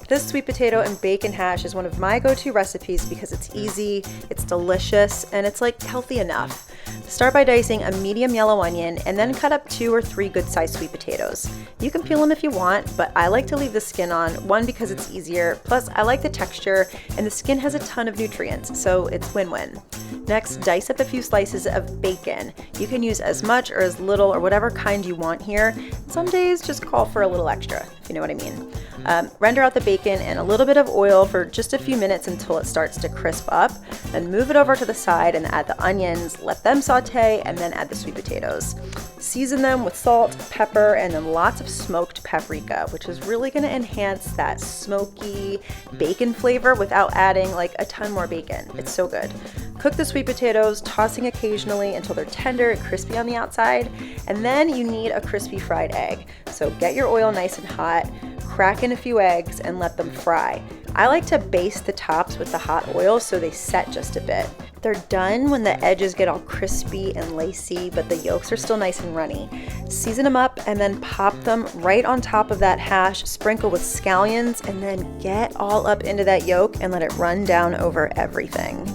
This sweet potato and bacon hash is one of my go-to recipes because it's easy, it's delicious, and it's like healthy enough. Start by dicing a medium yellow onion and then cut up 2 or 3 good-sized sweet potatoes. You can peel them if you want, but I like to leave the skin on, one because it's easier, plus I like the texture, and the skin has a ton of nutrients, so it's win-win. Next, dice up a few slices of bacon. You can use as much or as little or whatever kind you want here. Some days just call for a little extra, if you know what I mean. Render out the bacon in a little bit of oil for just a few minutes until it starts to crisp up. Then move it over to the side and add the onions, let them saute, and then add the sweet potatoes. Season them with salt, pepper, and then lots of smoked paprika, which is really going to enhance that smoky bacon flavor without adding like a ton more bacon. It's so good. Cook the sweet potatoes, tossing occasionally until they're tender and crispy on the outside, and then you need a crispy fried egg. So get your oil nice and hot, crack in a few eggs, and let them fry. I like to baste the tops with the hot oil so they set just a bit. They're done when the edges get all crispy and lacy, but the yolks are still nice and runny. Season them up and then pop them right on top of that hash, sprinkle with scallions, and then get all up into that yolk and let it run down over everything.